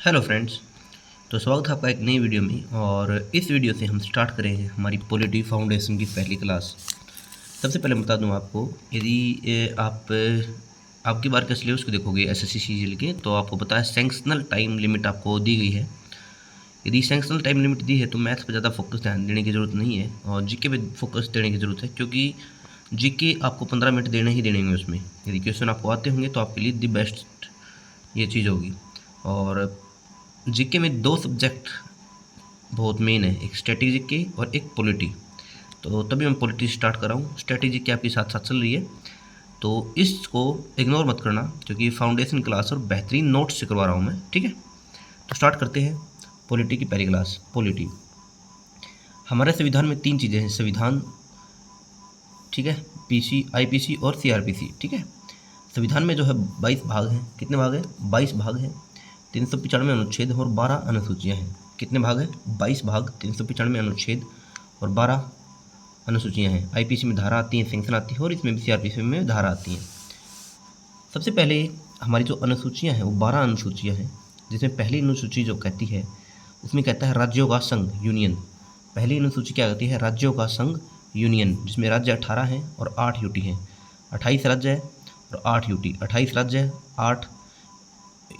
Hello friends. तो स्वागत है आपका एक नई वीडियो में। और इस वीडियो से हम स्टार्ट करेंगे हमारी पॉलिटी फाउंडेशन की पहली क्लास। सबसे पहले बता दूं आपको, यदि आप आपकी बार के सिलेबस को देखोगे एसएससी सीजीएल के, तो आपको पता है सेंक्शनल टाइम लिमिट आपको दी गई है। यदि सेंक्शनल टाइम लिमिट दी है तो मैथ्स पर ज़्यादा फोकस ध्यान देने की ज़रूरत नहीं है और जीके पे फोकस देने की ज़रूरत है, क्योंकि जीके आपको 15 मिनट देने ही देने होंगे। उसमें यदि क्वेश्चन आपको आते होंगे तो आपके लिए दी बेस्ट ये चीज़ होगी। और जीके में दो सब्जेक्ट बहुत मेन है, एक स्ट्रेटेजी के और एक पॉलिटी। तो तभी मैं पॉलिटी स्टार्ट कर रहा हूँ। स्ट्रेटेजी के आपके साथ साथ चल रही है, तो इसको इग्नोर मत करना, क्योंकि फाउंडेशन क्लास और बेहतरीन नोट्स से करवा रहा हूँ मैं। ठीक है, तो स्टार्ट करते हैं पॉलिटी की पहली क्लास। पॉलिटी, हमारे संविधान में 3 चीज़ें हैं। संविधान, ठीक है, पीसी, आईपीसी और सीआरपीसी। ठीक है, संविधान में जो है 22 भाग हैं। कितने भाग हैं? 22 भाग हैं। 395 अनुच्छेद और 12 अनुसूचियाँ हैं। कितने भाग हैं? 22 भाग, 395 अनुच्छेद और 12 अनुसूचियाँ हैं। आईपीसी में धारा आती हैं, सेंक्शन आती है, और इसमें भी सीआरपीसी में धारा आती हैं। सबसे पहले हमारी जो अनुसूचियाँ हैं वो 12 अनुसूचियाँ हैं, जिसमें पहली अनुसूची जो कहती है, उसमें कहता है राज्यों का संघ, यूनियन। पहली अनुसूची क्या कहती है? राज्यों का संघ, यूनियन, जिसमें राज्य 18 हैं और 8 यूटी हैं। 28 राज्य है और 8 यूटी, 28 राज्य है, 8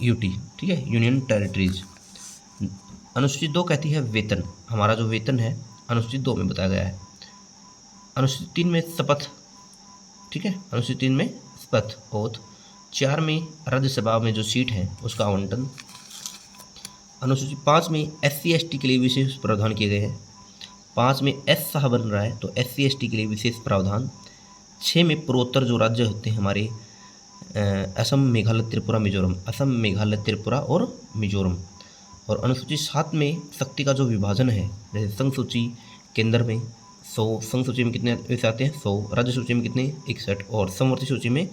यूटी। ठीक है, यूनियन टेरिटरीज। अनुसूची 2 कहती है वेतन। हमारा जो वेतन है अनुसूची 2 में बताया गया है। अनुसूची 3 में शपथ। ठीक है, अनुसूची 3 में शपथ, ओथ। 4 में राज्यसभा में जो सीट है उसका आवंटन। अनुसूची 5 में SC ST के लिए विशेष प्रावधान किए गए हैं। 5 में एस साहब बन रहा है, तो SC ST के लिए विशेष प्रावधान। 6 में पूर्वोत्तर जो राज्य होते हैं हमारे, असम, मेघालय, त्रिपुरा, मिजोरम। असम, मेघालय, त्रिपुरा और मिजोरम। और अनुसूची 7 में शक्ति का जो विभाजन है, जैसे संघ सूची केंद्र में 100, संघ सूची में कितने वैसे आते हैं? 100, राज्य सूची में कितने? 61, और समवर्ती सूची में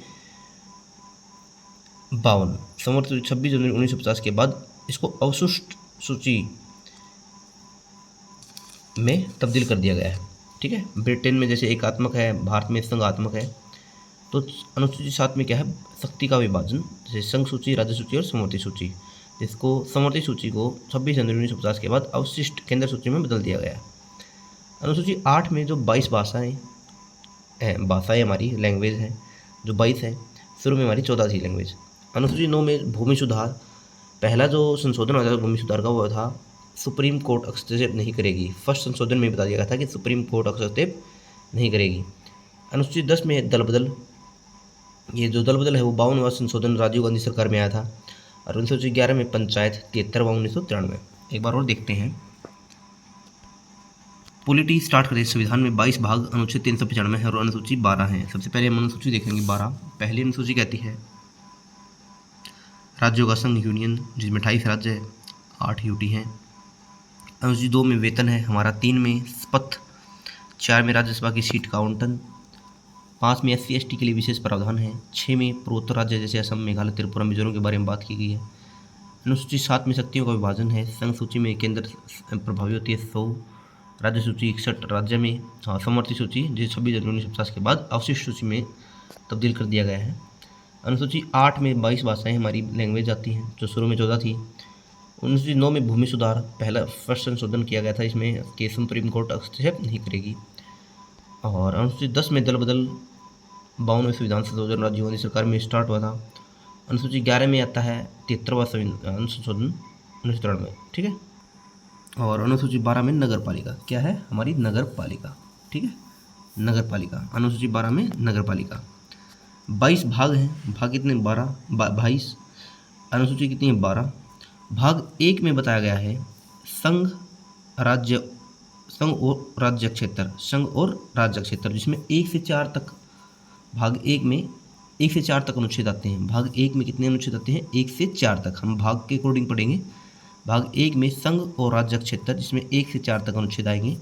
52। समवर्ती सूची 26 जनवरी 1950 के बाद इसको अवशिष्ट सूची में तब्दील कर दिया गया है। ठीक है, ब्रिटेन में जैसे एकात्मक है, भारत में संघात्मक है। तो अनुसूची 7 में क्या है? शक्ति का विभाजन, जैसे संघ सूची, राज्य सूची और समवर्ती सूची। जिसको समवर्ती सूची को 26 जनवरी 1950 के बाद अवशिष्ट केंद्र सूची में बदल दिया गया है। अनुसूची 8 में जो 22 भाषाएँ हमारी लैंग्वेज हैं, जो 22 है, शुरू में हमारी 14 थी लैंग्वेज। अनुसूची 9 में भूमि सुधार। पहला जो संशोधन हुआ था भूमि सुधार का, वो था सुप्रीम कोर्ट हस्तक्षेप नहीं करेगी। फर्स्ट संशोधन में बता दिया गया था कि सुप्रीम कोर्ट हस्तक्षेप नहीं करेगी। अनुसूची 10 में दल बदल। ये जो दल बदल है वो 52वां संशोधन राजीव गांधी सरकार में आया था। और अनुसूची 11 में पंचायत, 73वां 1993। एक बार और देखते हैं, पॉलिटी स्टार्ट करें। संविधान में 22 भाग, अनुच्छेद 395 है और अनुसूची 12 है। सबसे पहले हम अनुसूची देखेंगे 12। पहली अनुसूची कहती है राज्यों का संघ, यूनियन, जिसमें 28 राज्य है, 8 यूटी हैं। अनुसूची 2 में वेतन है हमारा। 3 में शपथ। 4 में राज्यसभा की सीट का आवंटन। 5 में SC ST के लिए विशेष प्रावधान है। 6 में पूर्वोत्तर राज्य जैसे असम, मेघालय, त्रिपुरा, मिजोरम के बारे में बात की गई है। अनुसूची 7 में शक्तियों का विभाजन है। संघ सूची में केंद्र प्रभावी होती है 100, राज्य सूची 61 राज्य में, समवर्ती सूची जिसे 26 जनवरी 1950 के बाद अवशिष्ट सूची में तब्दील कर दिया गया है। अनुसूची 8 में 22 भाषाएँ हमारी लैंग्वेज आती हैं, जो शुरू में 14 थी। अनुसूची 9 में भूमि सुधार, पहला फर्स्ट संशोधन किया गया था, इसमें कि सुप्रीम कोर्ट हस्तक्षेप नहीं करेगी। और अनुसूची 10 में दल बदल, 52वें संविधान संशोधन राजीव गांधी सरकार में स्टार्ट हुआ था। अनुसूची 11 में आता है 73वां संविधान संशोधन 1993। ठीक है, और अनुसूची 12 में नगर पालिका। क्या है? हमारी नगर पालिका। ठीक है, नगर पालिका, अनुसूची 12 में नगर पालिका। 22 भाग हैं। भाग कितने? 12, 22। अनुसूची कितनी है? 12। भाग 1 में बताया गया है संघ, राज्य, संघ और राज्य क्षेत्र, संघ और राज्य क्षेत्र, जिसमें 1 से 4 तक, भाग 1 में 1 से 4 तक अनुच्छेद आते हैं। भाग 1 में कितने अनुच्छेद आते हैं? 1 से 4 तक। हम भाग के अकॉर्डिंग पढ़ेंगे। भाग 1 में संघ और राज्य क्षेत्र, जिसमें 1 से 4 तक अनुच्छेद आएंगे।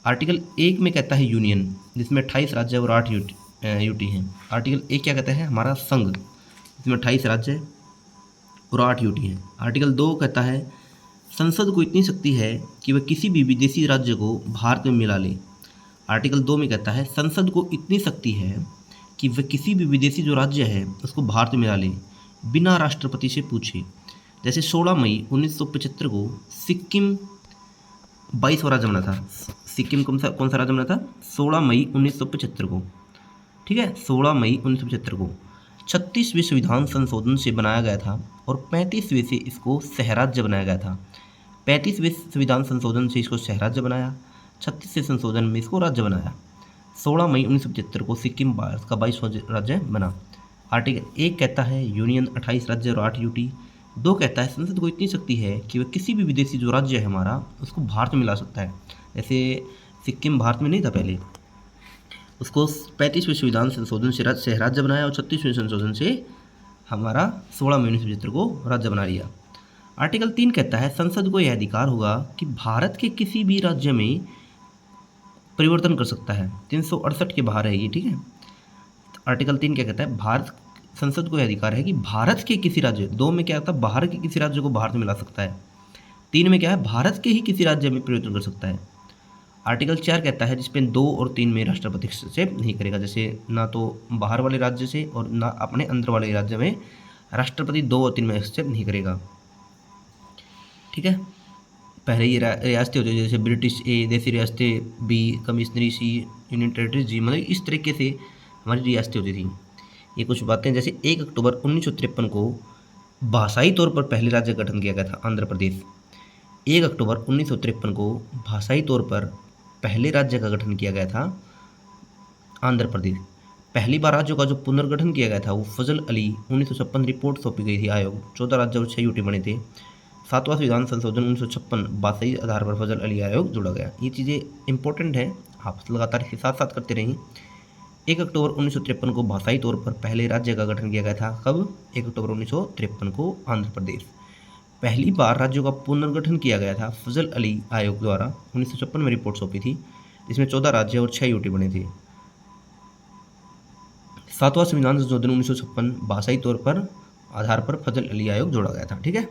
आर्टिकल 1 में कहता है यूनियन, जिसमें 28 राज्य और 8 यूटी हैं। आर्टिकल 1 क्या कहता है? हमारा संघ, जिसमें 28 राज्य और 8 यूटी हैं। आर्टिकल 2 कहता है संसद को इतनी शक्ति है कि वह किसी भी विदेशी राज्य को भारत में मिला ले। आर्टिकल 2 में कहता है संसद को इतनी शक्ति है कि वह किसी भी विदेशी जो राज्य है उसको भारत में मिला ले, बिना राष्ट्रपति से पूछे। जैसे 16 मई 1975 को सिक्किम 22वां राज्य बना था। सिक्किम कौन सा राज्य बना था? 16 मई 1975 को, ठीक है, 16 मई 1975 को 36वें संविधान संशोधन से बनाया गया था और 35वें से इसको सहराज्य बनाया गया था। 35वें संविधान संशोधन से इसको सहराज्य बनाया, 36वें संशोधन में इसको राज्य बनाया। 16 मई 1975 को सिक्किम भारत का 22वां राज्य बना। आर्टिकल 1 कहता है यूनियन 28 राज्य और 8 यूटी। 2 कहता है संसद को इतनी शक्ति है कि वह किसी भी विदेशी जो राज्य है हमारा उसको भारत में मिला सकता है। जैसे सिक्किम भारत में नहीं था पहले, उसको 35वें संविधान संशोधन से सहराज्य बनाया और 36वें संशोधन से हमारा 16 मई 1975 को राज्य बना लिया। आर्टिकल 3 कहता है संसद को यह अधिकार होगा कि भारत के किसी भी राज्य में परिवर्तन कर सकता है। 368 के बाहर है ये, ठीक है। आर्टिकल 3 क्या कहता है? भारत संसद को यह अधिकार है कि भारत के किसी राज्य, 2 में क्या आता है? बाहर के किसी राज्य को भारत में मिला सकता है। 3 में क्या है? भारत के ही किसी राज्य में परिवर्तन कर सकता है। आर्टिकल 4 कहता है जिसमें 2 और 3 में राष्ट्रपति हस्तक्षेप नहीं करेगा। जैसे ना तो बाहर वाले राज्य से और ना अपने अंदर वाले राज्य में राष्ट्रपति 2 और 3 में हस्तक्षेप नहीं करेगा, ठीक है। पहले ये रियासतें होती है जैसे ब्रिटिश ए, देसी रियासतें बी, कमिश्नरी सी, यूनियन टेरिटरी जी, मतलब इस तरीके से हमारी रियासतें होती थी। ये कुछ बातें जैसे 1 अक्टूबर 1953 को भाषाई तौर पर पहले राज्य का गठन किया गया था आंध्र प्रदेश। 1 अक्टूबर 1953 को भाषाई तौर पर पहले राज्य का गठन किया गया था आंध्र प्रदेश। पहली बार राज्यों का जो पुनर्गठन किया गया था वो फजल अली 1956 रिपोर्ट सौंपी गई थी आयोग। 14 राज्य और 6 यूटी बने थे। 7वां संविधान संशोधन 1956 भाषाई आधार पर फजल अली आयोग जोड़ा गया। ये चीज़ें इंपॉर्टेंट हैं, आप लगातार इसके साथ साथ करते रहिए। 1 अक्टूबर 1953 को भाषाई तौर पर पहले राज्य का गठन किया गया था। कब? 1 अक्टूबर 1953 को आंध्र प्रदेश। पहली बार राज्यों का पुनर्गठन किया गया था फजल अली आयोग द्वारा। 1956 में रिपोर्ट सौंपी थी, जिसमें 14 राज्य और 6 यूटी बने थे। 7वां संविधान संशोधन 1956 भाषाई तौर पर आधार पर फजल अली आयोग जोड़ा गया था, ठीक है।